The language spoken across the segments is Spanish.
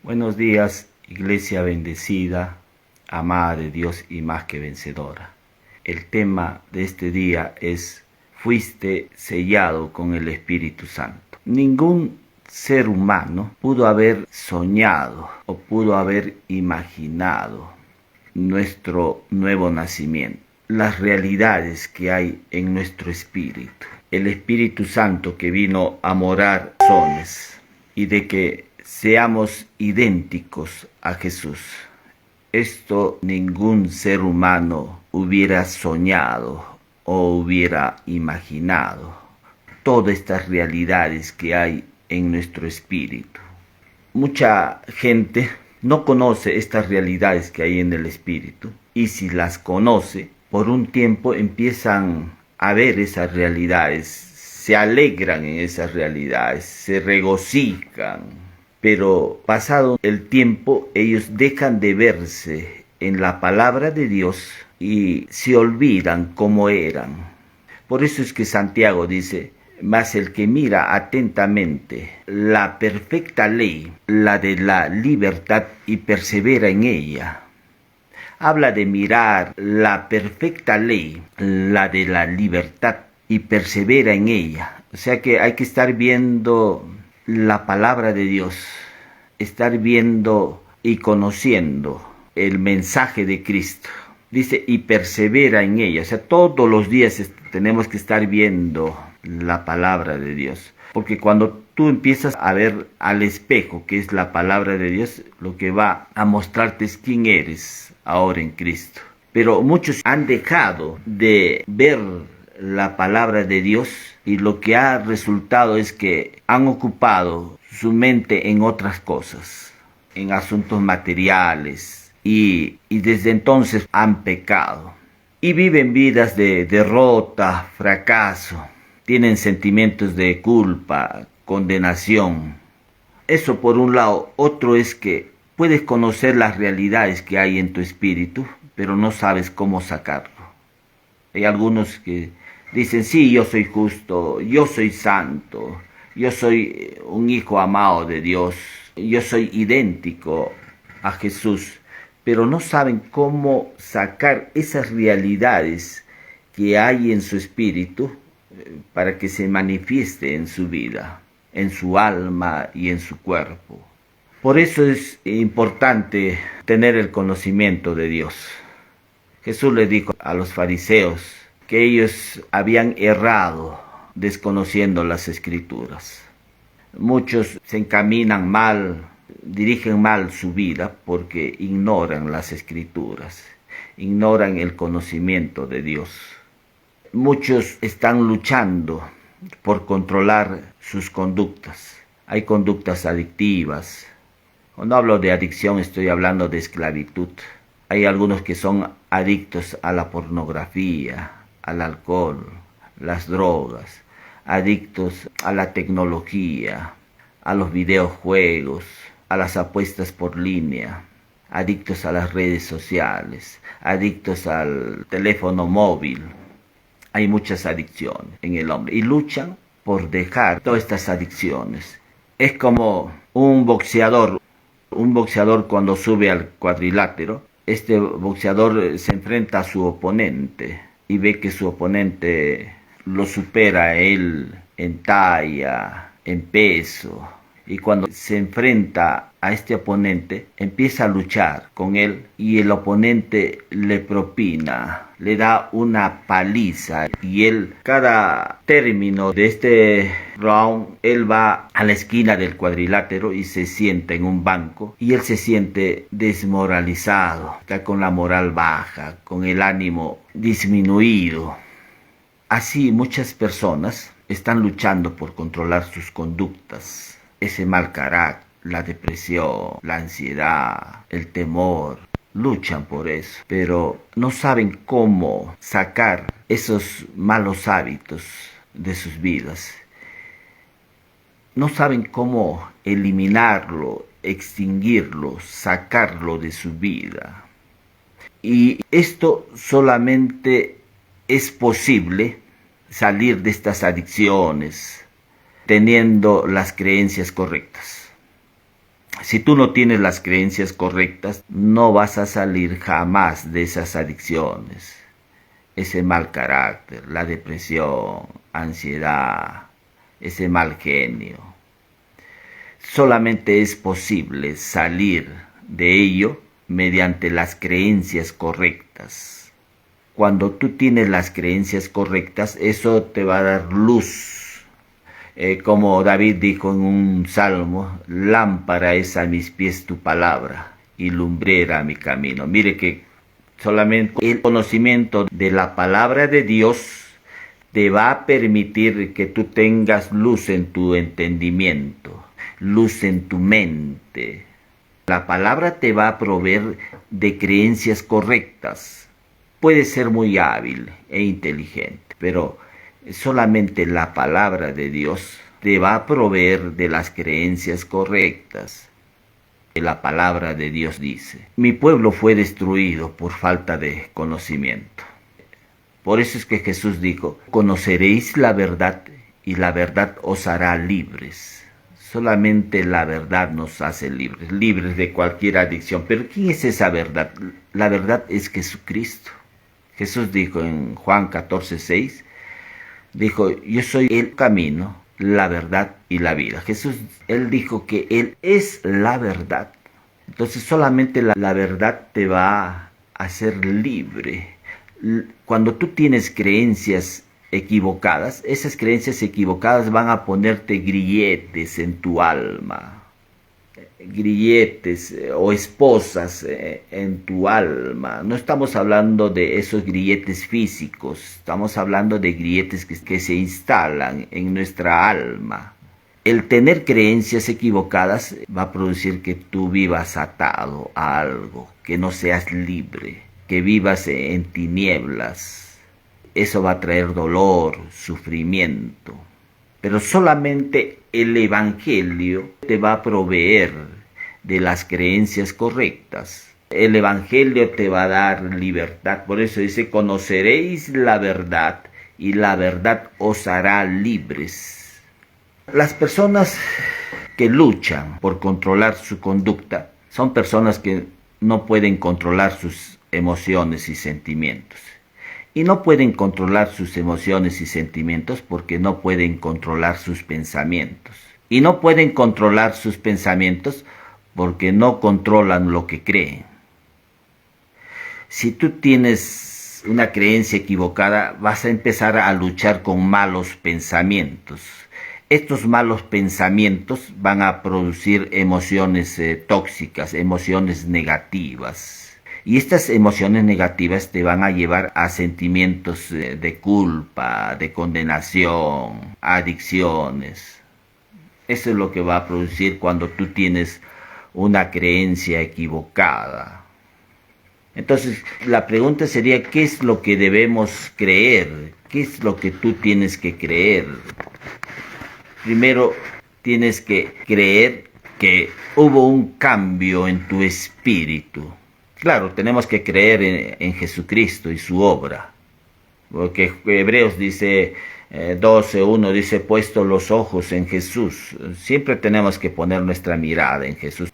Buenos días, iglesia bendecida, amada de Dios y más que vencedora. El tema de este día es: fuiste sellado con el Espíritu Santo. Ningún ser humano pudo haber soñado o pudo haber imaginado nuestro nuevo nacimiento, las realidades que hay en nuestro espíritu, el Espíritu Santo que vino a morar en nosotros y de que seamos idénticos a Jesús. Esto ningún ser humano hubiera soñado o hubiera imaginado. Todas estas realidades que hay en nuestro espíritu. Mucha gente no conoce estas realidades que hay en el espíritu, y si las conoce, por un tiempo empiezan a ver esas realidades, se alegran en esas realidades, se regocijan. Pero pasado el tiempo, ellos dejan de verse en la palabra de Dios y se olvidan cómo eran. Por eso es que Santiago dice: mas el que mira atentamente la perfecta ley, la de la libertad, y persevera en ella. Habla de mirar la perfecta ley, la de la libertad, y persevera en ella. O sea que hay que estar viendo la palabra de Dios, estar viendo y conociendo el mensaje de Cristo. Dice, y persevera en ella. O sea, todos los días tenemos que estar viendo la palabra de Dios. Porque cuando tú empiezas a ver al espejo, que es la palabra de Dios, lo que va a mostrarte es quién eres ahora en Cristo. Pero muchos han dejado de ver la palabra de Dios, y lo que ha resultado es que han ocupado su mente en otras cosas, en asuntos materiales, y desde entonces han pecado y viven vidas de derrota, fracaso, tienen sentimientos de culpa, condenación. Eso por un lado. Otro es que puedes conocer las realidades que hay en tu espíritu, pero no sabes cómo sacarlo. Hay algunos que dicen: sí, yo soy justo, yo soy santo, yo soy un hijo amado de Dios, yo soy idéntico a Jesús, pero no saben cómo sacar esas realidades que hay en su espíritu para que se manifieste en su vida, en su alma y en su cuerpo. Por eso es importante tener el conocimiento de Dios. Jesús le dijo a los fariseos que ellos habían errado desconociendo las Escrituras. Muchos se encaminan mal, dirigen mal su vida porque ignoran las Escrituras, ignoran el conocimiento de Dios. Muchos están luchando por controlar sus conductas. Hay conductas adictivas. Cuando hablo de adicción estoy hablando de esclavitud. Hay algunos que son adictos a la pornografía, al alcohol, las drogas, adictos a la tecnología, a los videojuegos, a las apuestas por línea, adictos a las redes sociales, adictos al teléfono móvil. Hay muchas adicciones en el hombre y luchan por dejar todas estas adicciones. Es como un boxeador cuando sube al cuadrilátero. Este boxeador se enfrenta a su oponente y ve que su oponente lo supera a él en talla, en peso. Y cuando se enfrenta a este oponente, empieza a luchar con él y el oponente le propina, le da una paliza. Y él, cada término de este round, él va a la esquina del cuadrilátero y se sienta en un banco. Y él se siente desmoralizado, está con la moral baja, con el ánimo disminuido. Así muchas personas están luchando por controlar sus conductas. Ese mal carácter, la depresión, la ansiedad, el temor, luchan por eso, pero no saben cómo sacar esos malos hábitos de sus vidas. No saben cómo eliminarlo, extinguirlo, sacarlo de su vida. Y esto solamente es posible salir de estas adicciones teniendo las creencias correctas. Si tú no tienes las creencias correctas, no vas a salir jamás de esas adicciones, ese mal carácter, la depresión, ansiedad, ese mal genio. Solamente es posible salir de ello mediante las creencias correctas. Cuando tú tienes las creencias correctas, eso te va a dar luz. Como David dijo en un salmo, lámpara es a mis pies tu palabra y lumbrera a mi camino. Mire que solamente el conocimiento de la palabra de Dios te va a permitir que tú tengas luz en tu entendimiento, luz en tu mente. La palabra te va a proveer de creencias correctas. Puedes ser muy hábil e inteligente, pero solamente la palabra de Dios te va a proveer de las creencias correctas. La palabra de Dios dice: mi pueblo fue destruido por falta de conocimiento. Por eso es que Jesús dijo: conoceréis la verdad y la verdad os hará libres. Solamente la verdad nos hace libres, libres de cualquier adicción. Pero ¿quién es esa verdad? La verdad es Jesucristo. Jesús dijo en Juan 14:6, dijo: yo soy el camino, la verdad y la vida. Jesús, Él dijo que Él es la verdad. Entonces solamente la verdad te va a hacer libre. Cuando tú tienes creencias equivocadas, esas creencias equivocadas van a ponerte grilletes en tu alma. Grilletes o esposas en tu alma. No estamos hablando de esos grilletes físicos, estamos hablando de grilletes que se instalan en nuestra alma. El tener creencias equivocadas va a producir que tú vivas atado a algo, que no seas libre, que vivas en tinieblas. Eso va a traer dolor, sufrimiento. Pero solamente el Evangelio te va a proveer de las creencias correctas. El Evangelio te va a dar libertad. Por eso dice: conoceréis la verdad y la verdad os hará libres. Las personas que luchan por controlar su conducta son personas que no pueden controlar sus emociones y sentimientos. Y no pueden controlar sus emociones y sentimientos porque no pueden controlar sus pensamientos. Y no pueden controlar sus pensamientos porque no controlan lo que creen. Si tú tienes una creencia equivocada, vas a empezar a luchar con malos pensamientos. Estos malos pensamientos van a producir emociones tóxicas, emociones negativas. Y estas emociones negativas te van a llevar a sentimientos de culpa, de condenación, adicciones. Eso es lo que va a producir cuando tú tienes una creencia equivocada. Entonces, la pregunta sería: ¿qué es lo que debemos creer? ¿Qué es lo que tú tienes que creer? Primero, tienes que creer que hubo un cambio en tu espíritu. Claro, tenemos que creer en Jesucristo y su obra, porque Hebreos dice 12:1 dice: puesto los ojos en Jesús. Siempre tenemos que poner nuestra mirada en Jesús.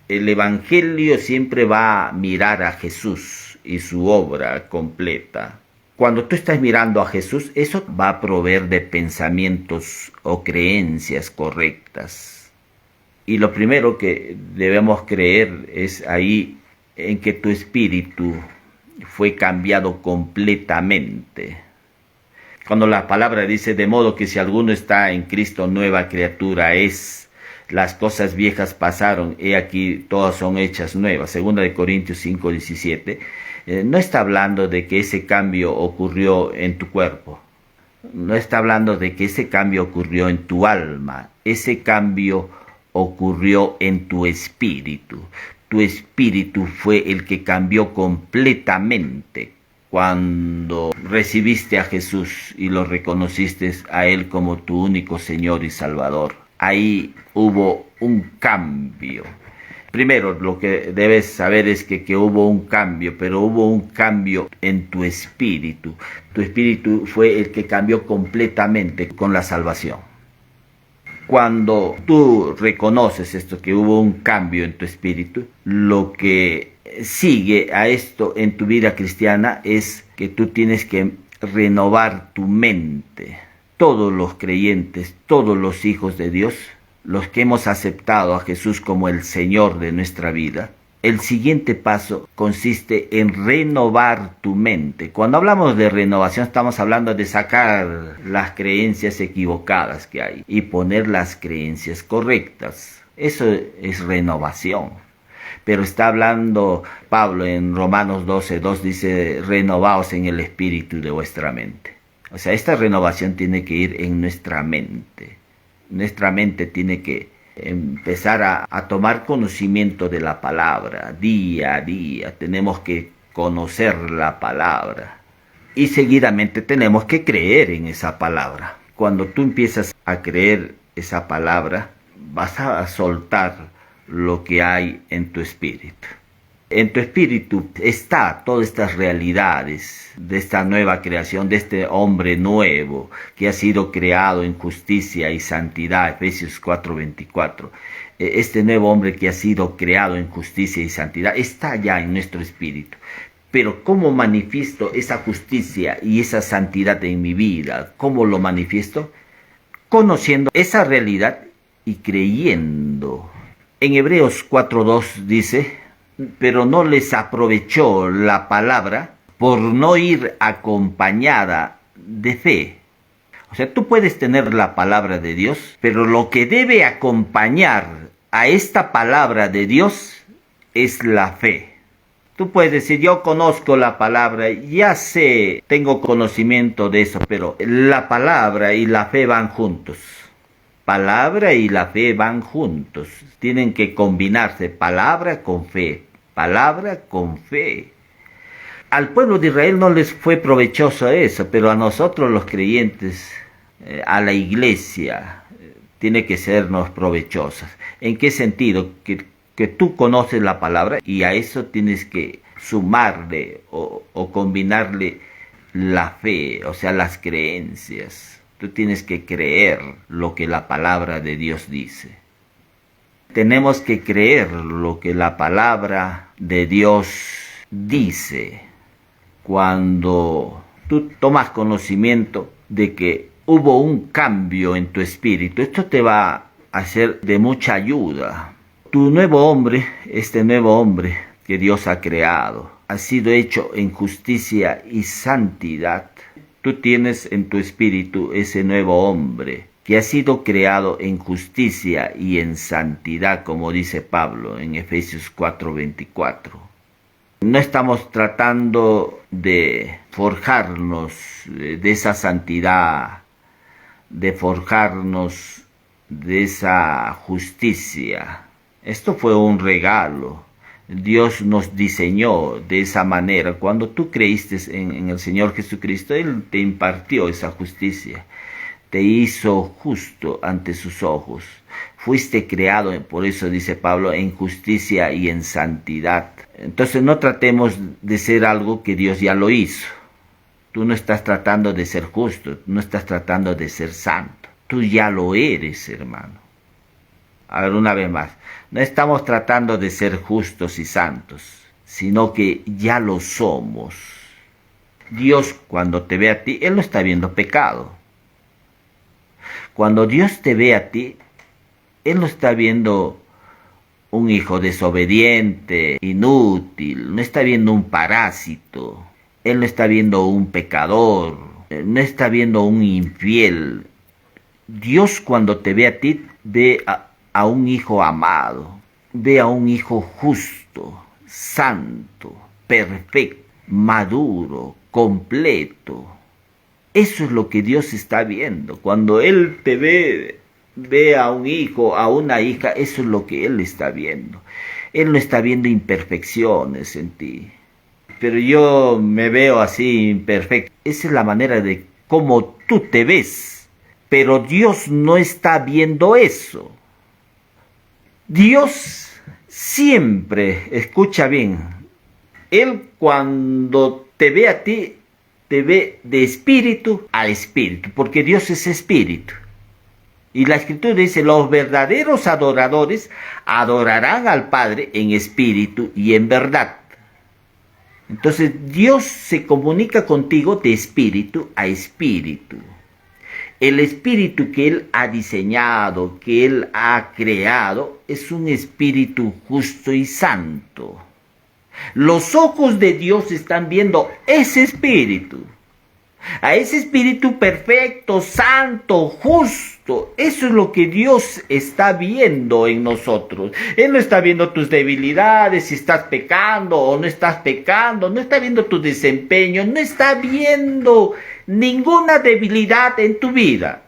El Evangelio siempre va a mirar a Jesús y su obra completa. Cuando tú estás mirando a Jesús, eso va a proveer de pensamientos o creencias correctas. Y lo primero que debemos creer es ahí en que tu espíritu fue cambiado completamente. Cuando la palabra dice: de modo que si alguno está en Cristo, nueva criatura es, las cosas viejas pasaron, he aquí todas son hechas nuevas. 2 Corintios 5:17. No está hablando de que ese cambio ocurrió en tu cuerpo. No está hablando de que ese cambio ocurrió en tu alma. Ese cambio ocurrió en tu espíritu. Tu espíritu fue el que cambió completamente cuando recibiste a Jesús y lo reconociste a Él como tu único Señor y Salvador. Ahí hubo un cambio. Primero, lo que debes saber es que hubo un cambio, pero hubo un cambio en tu espíritu. Tu espíritu fue el que cambió completamente con la salvación. Cuando tú reconoces esto, que hubo un cambio en tu espíritu, lo que sigue a esto en tu vida cristiana es que tú tienes que renovar tu mente. Todos los creyentes, todos los hijos de Dios, los que hemos aceptado a Jesús como el Señor de nuestra vida, el siguiente paso consiste en renovar tu mente. Cuando hablamos de renovación estamos hablando de sacar las creencias equivocadas que hay y poner las creencias correctas. Eso es renovación. Pero está hablando Pablo en Romanos 12:2, dice, renovaos en el espíritu de vuestra mente. O sea, esta renovación tiene que ir en nuestra mente. Nuestra mente tiene que empezar a tomar conocimiento de la palabra día a día. Tenemos que conocer la palabra y seguidamente tenemos que creer en esa palabra. Cuando tú empiezas a creer esa palabra, vas a soltar lo que hay en tu espíritu. En tu espíritu está todas estas realidades de esta nueva creación, de este hombre nuevo que ha sido creado en justicia y santidad, Efesios 4:24. Este nuevo hombre que ha sido creado en justicia y santidad está ya en nuestro espíritu. Pero ¿cómo manifiesto esa justicia y esa santidad en mi vida? ¿Cómo lo manifiesto? Conociendo esa realidad y creyendo. En Hebreos 4:2 dice, pero no les aprovechó la palabra por no ir acompañada de fe. O sea, tú puedes tener la palabra de Dios, pero lo que debe acompañar a esta palabra de Dios es la fe. Tú puedes decir, yo conozco la palabra, ya sé, tengo conocimiento de eso, pero la palabra y la fe van juntos. Palabra y la fe van juntos. Tienen que combinarse palabra con fe. Palabra con fe. Al pueblo de Israel no les fue provechoso eso, pero a nosotros los creyentes, a la iglesia, tiene que sernos provechosas. ¿En qué sentido? Que tú conoces la palabra y a eso tienes que sumarle o combinarle la fe, o sea, las creencias. Tú tienes que creer lo que la palabra de Dios dice. Tenemos que creer lo que la palabra de Dios dice. Cuando tú tomas conocimiento de que hubo un cambio en tu espíritu, esto te va a ser de mucha ayuda. Tu nuevo hombre, este nuevo hombre que Dios ha creado, ha sido hecho en justicia y santidad. Tú tienes en tu espíritu ese nuevo hombre que ha sido creado en justicia y en santidad, como dice Pablo en Efesios 4:24. No estamos tratando de forjarnos de esa santidad, de forjarnos de esa justicia. Esto fue un regalo. Dios nos diseñó de esa manera. Cuando tú creíste en el Señor Jesucristo, Él te impartió esa justicia. Te hizo justo ante sus ojos. Fuiste creado, por eso dice Pablo, en justicia y en santidad. Entonces no tratemos de ser algo que Dios ya lo hizo. Tú no estás tratando de ser justo, no estás tratando de ser santo. Tú ya lo eres, hermano. A ver, una vez más. No estamos tratando de ser justos y santos, sino que ya lo somos. Dios, cuando te ve a ti, Él no está viendo pecado. Cuando Dios te ve a ti, Él no está viendo un hijo desobediente, inútil, no está viendo un parásito, Él no está viendo un pecador, no está viendo un infiel. Dios, cuando te ve a ti, ve a un hijo amado, ve a un hijo justo, santo, perfecto, maduro, completo. Eso es lo que Dios está viendo. Cuando Él te ve a un hijo, a una hija, eso es lo que Él está viendo. Él no está viendo imperfecciones en ti. Pero yo me veo así imperfecto. Esa es la manera de cómo tú te ves. Pero Dios no está viendo eso. Dios siempre, escucha bien, Él cuando te ve a ti, te ve de espíritu a espíritu, porque Dios es espíritu. Y la Escritura dice, los verdaderos adoradores adorarán al Padre en espíritu y en verdad. Entonces Dios se comunica contigo de espíritu a espíritu. El espíritu que Él ha diseñado, que Él ha creado, es un espíritu justo y santo. Los ojos de Dios están viendo ese espíritu. A ese espíritu perfecto, santo, justo. Eso es lo que Dios está viendo en nosotros. Él no está viendo tus debilidades, si estás pecando o no estás pecando. No está viendo tu desempeño. No está viendo ninguna debilidad en tu vida.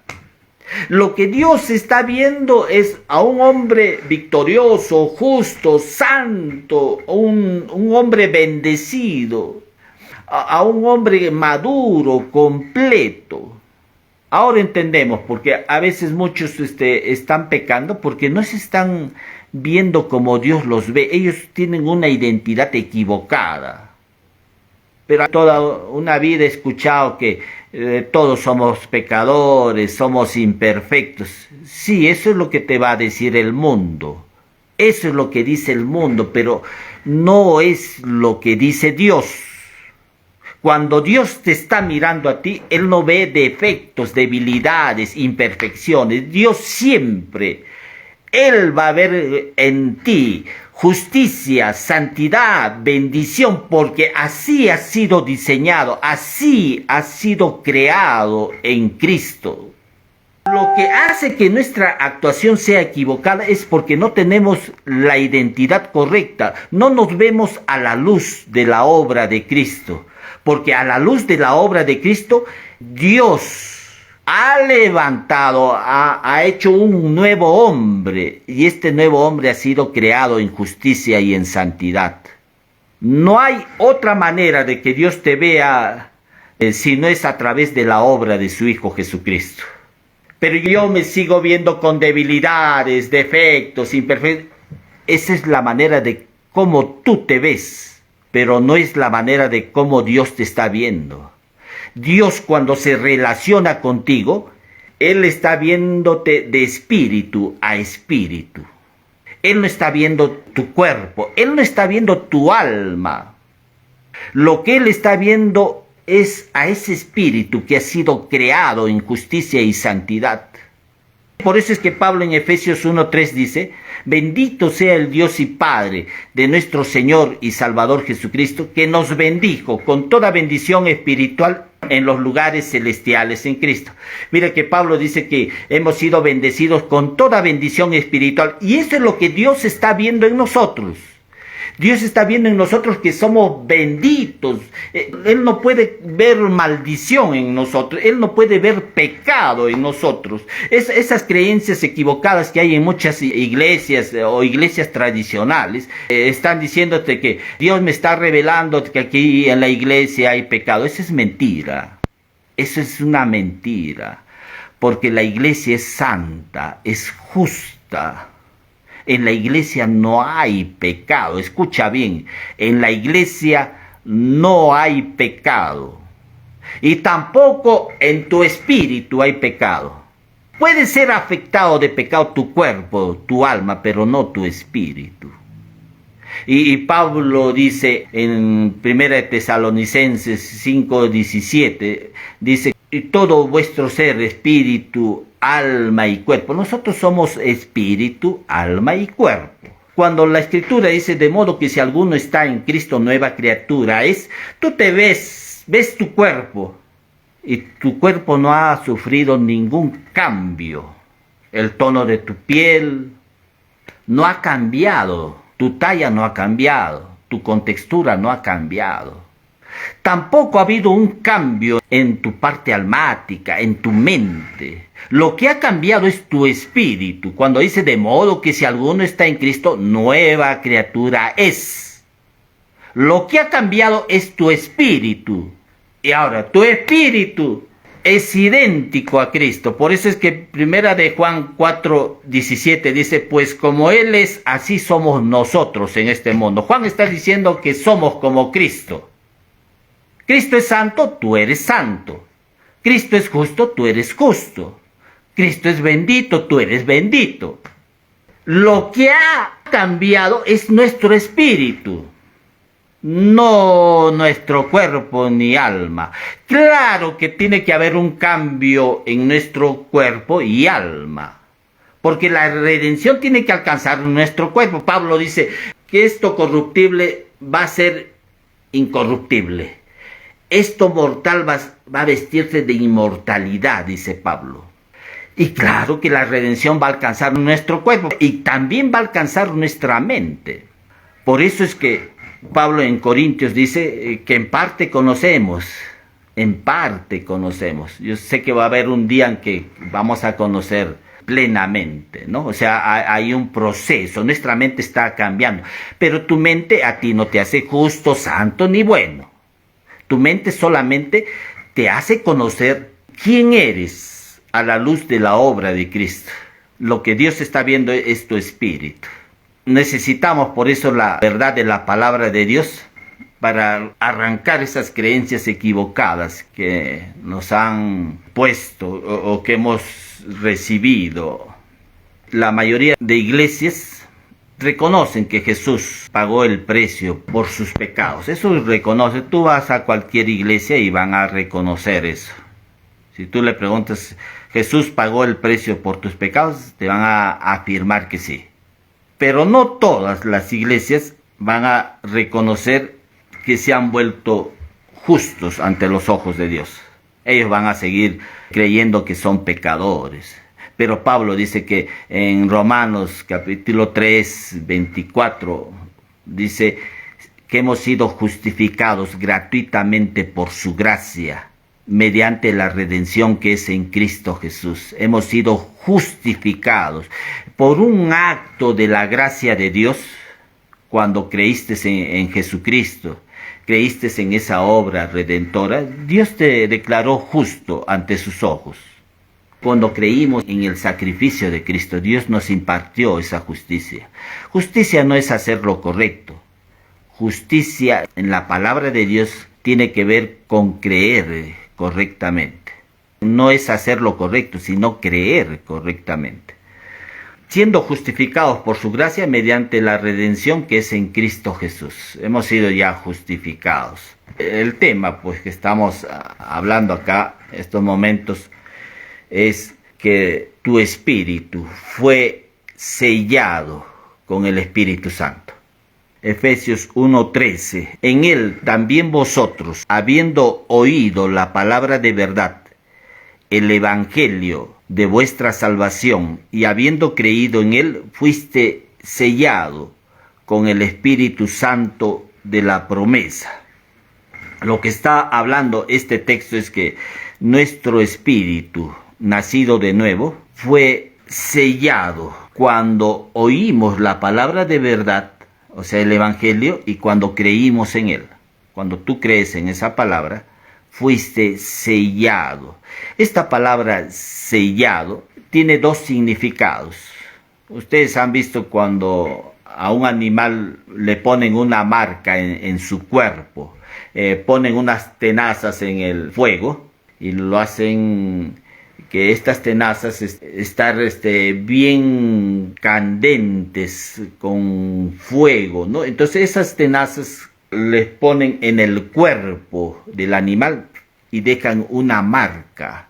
Lo que Dios está viendo es a un hombre victorioso, justo, santo, un hombre bendecido. A un hombre maduro, completo. Ahora entendemos, porque a veces muchos están pecando porque no se están viendo como Dios los ve. Ellos tienen una identidad equivocada. Pero toda una vida he escuchado que todos somos pecadores, somos imperfectos. Sí, eso es lo que te va a decir el mundo. Eso es lo que dice el mundo, pero no es lo que dice Dios. Cuando Dios te está mirando a ti, Él no ve defectos, debilidades, imperfecciones. Dios siempre, Él va a ver en ti justicia, santidad, bendición, porque así ha sido diseñado, así ha sido creado en Cristo. Lo que hace que nuestra actuación sea equivocada es porque no tenemos la identidad correcta, no nos vemos a la luz de la obra de Cristo. Porque a la luz de la obra de Cristo, Dios ha levantado, ha hecho un nuevo hombre. Y este nuevo hombre ha sido creado en justicia y en santidad. No hay otra manera de que Dios te vea si no es a través de la obra de su Hijo Jesucristo. Pero yo me sigo viendo con debilidades, defectos, imperfectos. Esa es la manera de cómo tú te ves. Pero no es la manera de cómo Dios te está viendo. Dios, cuando se relaciona contigo, Él está viéndote de espíritu a espíritu. Él no está viendo tu cuerpo, Él no está viendo tu alma. Lo que Él está viendo es a ese espíritu que ha sido creado en justicia y santidad. Por eso es que Pablo en Efesios 1:3 dice, bendito sea el Dios y Padre de nuestro Señor y Salvador Jesucristo, que nos bendijo con toda bendición espiritual en los lugares celestiales en Cristo. Mira que Pablo dice que hemos sido bendecidos con toda bendición espiritual, y eso es lo que Dios está viendo en nosotros. Dios está viendo en nosotros que somos benditos. Él no puede ver maldición en nosotros. Él no puede ver pecado en nosotros. Esas creencias equivocadas que hay en muchas iglesias o iglesias tradicionales están diciéndote que Dios me está revelando que aquí en la iglesia hay pecado. Eso es mentira. Eso es una mentira. Porque la iglesia es santa, es justa. En la iglesia no hay pecado. Escucha bien, en la iglesia no hay pecado. Y tampoco en tu espíritu hay pecado. Puede ser afectado de pecado tu cuerpo, tu alma, pero no tu espíritu. Y Pablo dice en 1 Tesalonicenses 5:17, dice, y todo vuestro ser, espíritu, alma y cuerpo. Nosotros somos espíritu, alma y cuerpo. Cuando la Escritura dice, de modo que si alguno está en Cristo, nueva criatura es, tú te ves tu cuerpo, y tu cuerpo no ha sufrido ningún cambio. El tono de tu piel no ha cambiado, tu talla no ha cambiado, tu contextura no ha cambiado. Tampoco ha habido un cambio en tu parte almática, en tu mente. Lo que ha cambiado es tu espíritu. Cuando dice, de modo que si alguno está en Cristo, nueva criatura es. Lo que ha cambiado es tu espíritu. Y ahora, tu espíritu es idéntico a Cristo. Por eso es que 1 de Juan 4:17 dice, pues como Él es, así somos nosotros en este mundo. Juan está diciendo que somos como Cristo. Cristo es santo, tú eres santo. Cristo es justo, tú eres justo. Cristo es bendito, tú eres bendito. Lo que ha cambiado es nuestro espíritu, no nuestro cuerpo ni alma. Claro que tiene que haber un cambio en nuestro cuerpo y alma, porque la redención tiene que alcanzar nuestro cuerpo. Pablo dice que esto corruptible va a ser incorruptible. Esto mortal va a vestirse de inmortalidad, dice Pablo. Y claro que la redención va a alcanzar nuestro cuerpo y también va a alcanzar nuestra mente. Por eso es que Pablo en Corintios dice que en parte conocemos. Yo sé que va a haber un día en que vamos a conocer plenamente, ¿no? O sea, hay un proceso, nuestra mente está cambiando. Pero tu mente a ti no te hace justo, santo ni bueno. Tu mente solamente te hace conocer quién eres a la luz de la obra de Cristo. Lo que Dios está viendo es tu espíritu. Necesitamos por eso la verdad de la palabra de Dios para arrancar esas creencias equivocadas que nos han puesto o que hemos recibido. La mayoría de iglesias reconocen que Jesús pagó el precio por sus pecados. Eso reconoce. Tú vas a cualquier iglesia y van a reconocer eso. Si tú le preguntas, ¿Jesús pagó el precio por tus pecados? Te van a afirmar que sí. Pero no todas las iglesias van a reconocer que se han vuelto justos ante los ojos de Dios. Ellos van a seguir creyendo que son pecadores. Pero Pablo dice que en Romanos capítulo 3, 24, dice que hemos sido justificados gratuitamente por su gracia, mediante la redención que es en Cristo Jesús. Hemos sido justificados por un acto de la gracia de Dios cuando creíste en Jesucristo, creíste en esa obra redentora. Dios te declaró justo ante sus ojos. Cuando creímos en el sacrificio de Cristo, Dios nos impartió esa justicia. Justicia no es hacer lo correcto. Justicia en la palabra de Dios tiene que ver con creer correctamente. No es hacer lo correcto, sino creer correctamente. Siendo justificados por su gracia mediante la redención que es en Cristo Jesús. Hemos sido ya justificados. El tema pues que estamos hablando acá, estos momentos, es que tu espíritu fue sellado con el Espíritu Santo. Efesios 1:13. En él también vosotros, habiendo oído la palabra de verdad, el evangelio de vuestra salvación, y habiendo creído en él, fuiste sellado con el Espíritu Santo de la promesa. Lo que está hablando este texto es que nuestro espíritu, nacido de nuevo, fue sellado cuando oímos la palabra de verdad, o sea, el evangelio, y cuando creímos en él. Cuando tú crees en esa palabra, fuiste sellado. Esta palabra sellado tiene dos significados. Ustedes han visto cuando a un animal le ponen una marca en su cuerpo, ponen unas tenazas en el fuego y lo hacen que estas tenazas estar bien candentes con fuego, ¿no? Entonces esas tenazas les ponen en el cuerpo del animal y dejan una marca.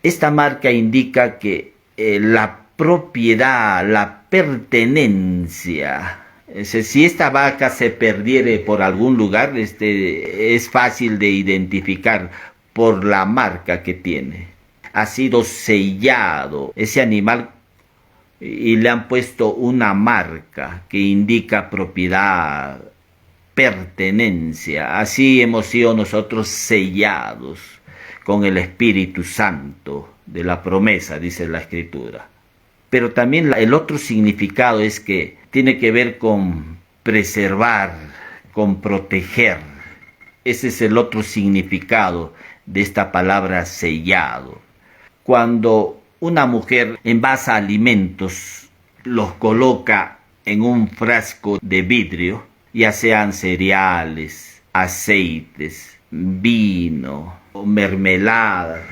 Esta marca indica que la propiedad, la pertenencia. Si esta vaca se perdiere por algún lugar, es fácil de identificar por la marca que tiene. Ha sido sellado ese animal y le han puesto una marca que indica propiedad, pertenencia. Así hemos sido nosotros sellados con el Espíritu Santo de la promesa, dice la Escritura. Pero también el otro significado es que tiene que ver con preservar, con proteger. Ese es el otro significado de esta palabra sellado. Cuando una mujer envasa alimentos, los coloca en un frasco de vidrio, ya sean cereales, aceites, vino, mermelada,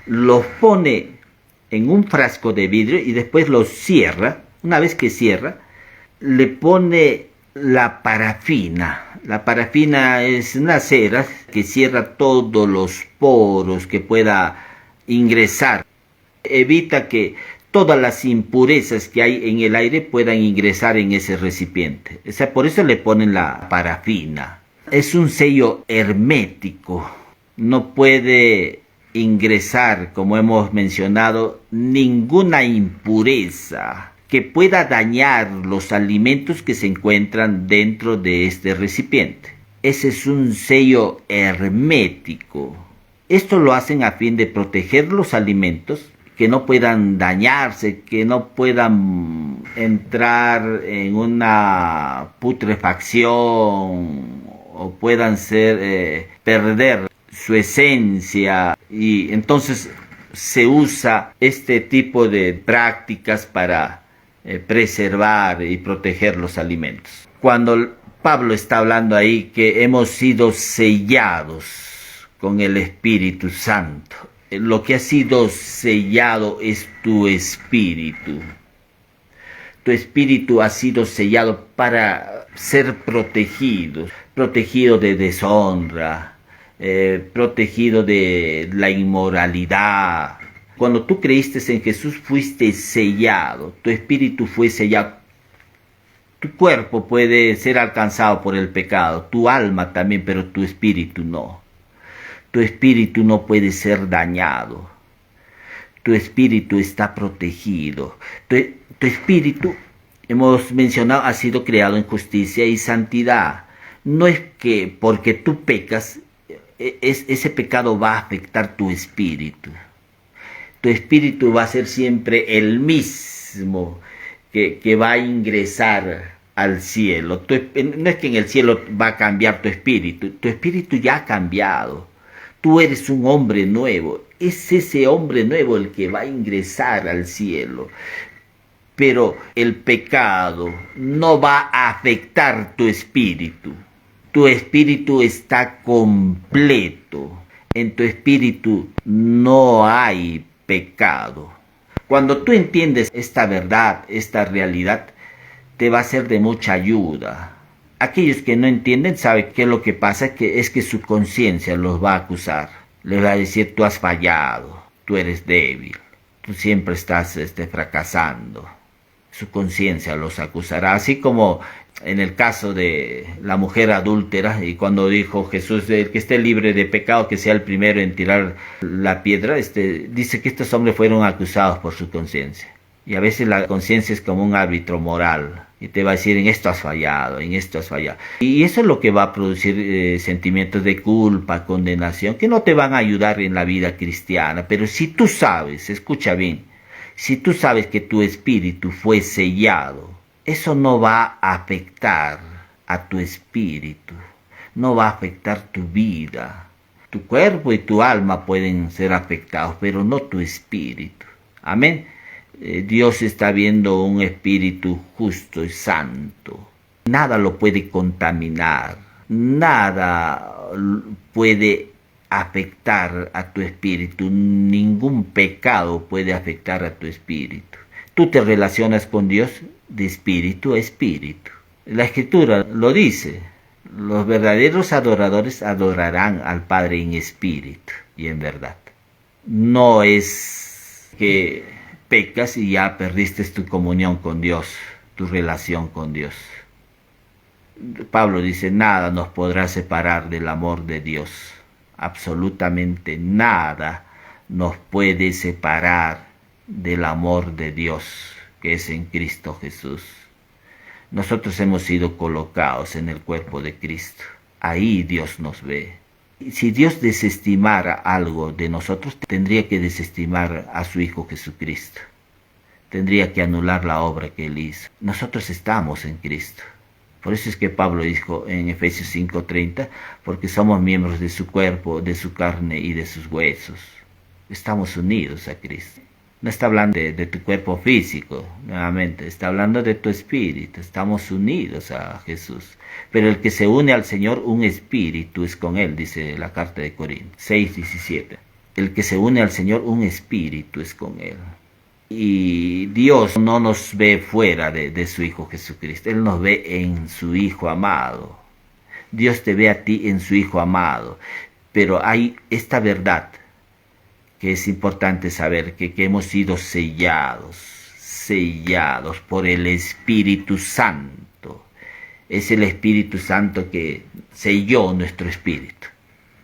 los pone en un frasco de vidrio y después lo cierra. Una vez que cierra, le pone la parafina. La parafina es una cera que cierra todos los poros que pueda ingresar. Evita que todas las impurezas que hay en el aire puedan ingresar en ese recipiente. O sea, por eso le ponen la parafina. Es un sello hermético. No puede ingresar, como hemos mencionado, ninguna impureza que pueda dañar los alimentos que se encuentran dentro de este recipiente. Ese es un sello hermético. Esto lo hacen a fin de proteger los alimentos, que no puedan dañarse, que no puedan entrar en una putrefacción o puedan perder su esencia, y entonces se usa este tipo de prácticas para preservar y proteger los alimentos. Cuando Pablo está hablando ahí que hemos sido sellados con el Espíritu Santo, lo que ha sido sellado es tu espíritu. Tu espíritu ha sido sellado para ser protegido, protegido de deshonra, protegido de la inmoralidad. Cuando tú creíste en Jesús fuiste sellado, tu espíritu fue sellado. Tu cuerpo puede ser alcanzado por el pecado, tu alma también, pero tu espíritu no. Tu espíritu no puede ser dañado. Tu espíritu está protegido. Tu espíritu, hemos mencionado, ha sido creado en justicia y santidad. No es que porque tú pecas, ese pecado va a afectar tu espíritu. Tu espíritu va a ser siempre el mismo que va a ingresar al cielo. No es que en el cielo va a cambiar tu espíritu ya ha cambiado. Tú eres un hombre nuevo, es ese hombre nuevo el que va a ingresar al cielo. Pero el pecado no va a afectar tu espíritu. Tu espíritu está completo. En tu espíritu no hay pecado. Cuando tú entiendes esta verdad, esta realidad, te va a ser de mucha ayuda. Aquellos que no entienden saben qué es lo que pasa, que es que su conciencia los va a acusar. Les va a decir, tú has fallado, tú eres débil, tú siempre estás fracasando. Su conciencia los acusará, así como en el caso de la mujer adúltera, y cuando dijo Jesús, el que esté libre de pecado, que sea el primero en tirar la piedra, dice que estos hombres fueron acusados por su conciencia. Y a veces la conciencia es como un árbitro moral, y te va a decir, en esto has fallado, en esto has fallado. Y eso es lo que va a producir sentimientos de culpa, condenación, que no te van a ayudar en la vida cristiana. Pero si tú sabes, escucha bien, si tú sabes que tu espíritu fue sellado, eso no va a afectar a tu espíritu, no va a afectar tu vida. Tu cuerpo y tu alma pueden ser afectados, pero no tu espíritu. Amén. Dios está viendo un espíritu justo y santo. Nada lo puede contaminar, nada puede afectar a tu espíritu, ningún pecado puede afectar a tu espíritu. Tú te relacionas con Dios de espíritu a espíritu. La Escritura lo dice, los verdaderos adoradores adorarán al Padre en espíritu y en verdad. No es que pecas y ya perdiste tu comunión con Dios, tu relación con Dios. Pablo dice, nada nos podrá separar del amor de Dios. Absolutamente nada nos puede separar del amor de Dios, que es en Cristo Jesús. Nosotros hemos sido colocados en el cuerpo de Cristo. Ahí Dios nos ve. Si Dios desestimara algo de nosotros, tendría que desestimar a su Hijo Jesucristo. Tendría que anular la obra que Él hizo. Nosotros estamos en Cristo. Por eso es que Pablo dijo en Efesios 5:30, porque somos miembros de su cuerpo, de su carne y de sus huesos. Estamos unidos a Cristo. No está hablando de tu cuerpo físico, nuevamente, está hablando de tu espíritu. Estamos unidos a Jesús. Pero el que se une al Señor, un espíritu es con Él, dice la carta de Corintios 6:17. El que se une al Señor, un espíritu es con Él. Y Dios no nos ve fuera de su Hijo Jesucristo, Él nos ve en su Hijo amado. Dios te ve a ti en su Hijo amado, pero hay esta verdad que es importante saber, que hemos sido sellados por el Espíritu Santo. Es el Espíritu Santo que selló nuestro espíritu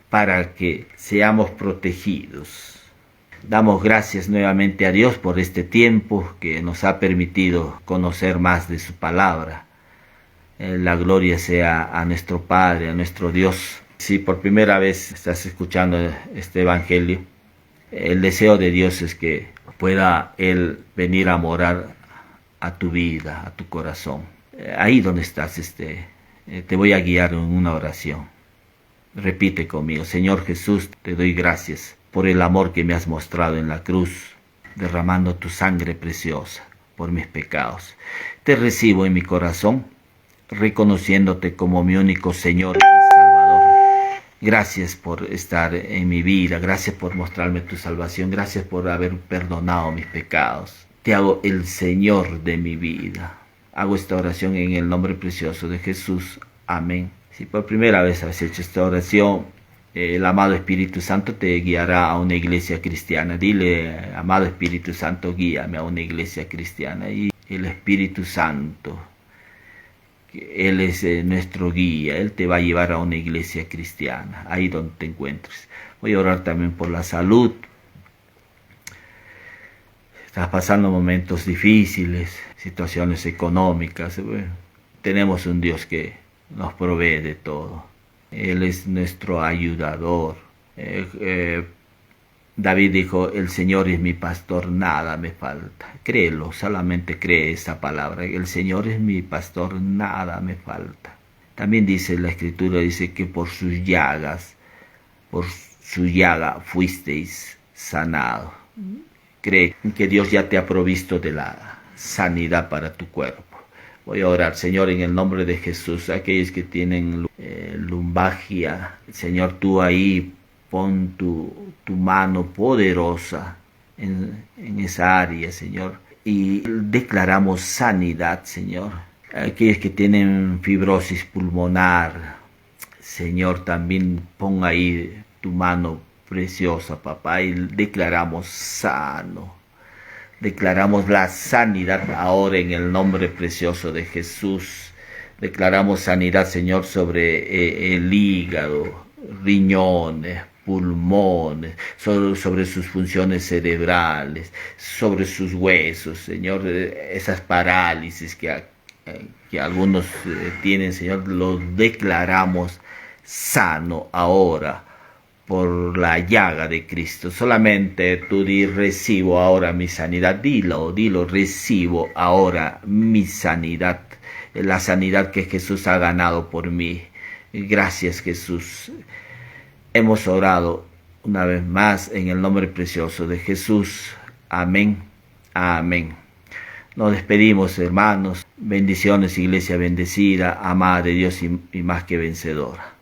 para que seamos protegidos. Damos gracias nuevamente a Dios por este tiempo que nos ha permitido conocer más de su palabra. La gloria sea a nuestro Padre, a nuestro Dios. Si por primera vez estás escuchando este evangelio, el deseo de Dios es que pueda Él venir a morar a tu vida, a tu corazón. Ahí donde estás, te voy a guiar en una oración. Repite conmigo: Señor Jesús, te doy gracias por el amor que me has mostrado en la cruz, derramando tu sangre preciosa por mis pecados. Te recibo en mi corazón, reconociéndote como mi único Señor y Salvador. Gracias por estar en mi vida, gracias por mostrarme tu salvación, gracias por haber perdonado mis pecados. Te hago el Señor de mi vida. Hago esta oración en el nombre precioso de Jesús. Amén. Si por primera vez has hecho esta oración, el amado Espíritu Santo te guiará a una iglesia cristiana. Dile: amado Espíritu Santo, guíame a una iglesia cristiana. Y el Espíritu Santo, Él es nuestro guía, Él te va a llevar a una iglesia cristiana, ahí donde te encuentres. Voy a orar también por la salud. Estás pasando momentos difíciles, situaciones económicas. Bueno, tenemos un Dios que nos provee de todo. Él es nuestro ayudador. David dijo: el Señor es mi pastor, nada me falta. Créelo, solamente cree esa palabra. El Señor es mi pastor, nada me falta. También dice la Escritura, dice que por su llaga fuisteis sanado. Cree que Dios ya te ha provisto de la sanidad para tu cuerpo. Voy a orar, Señor, en el nombre de Jesús. Aquellos que tienen lumbalgia, Señor, tú ahí pon tu mano poderosa en esa área, Señor. Y declaramos sanidad, Señor. Aquellos que tienen fibrosis pulmonar, Señor, también pon ahí tu mano preciosa, papá, y declaramos sano. Declaramos la sanidad ahora en el nombre precioso de Jesús. Declaramos sanidad, Señor, sobre el hígado, riñones, pulmones, sobre sus funciones cerebrales, sobre sus huesos, Señor. Esas parálisis que algunos tienen, Señor, los declaramos sano ahora por la llaga de Cristo. Solamente tú di: recibo ahora mi sanidad. Dilo, recibo ahora mi sanidad, la sanidad que Jesús ha ganado por mí. Gracias, Jesús. Hemos orado una vez más en el nombre precioso de Jesús. Amén, amén. Nos despedimos, hermanos. Bendiciones, iglesia bendecida, amada de Dios y más que vencedora.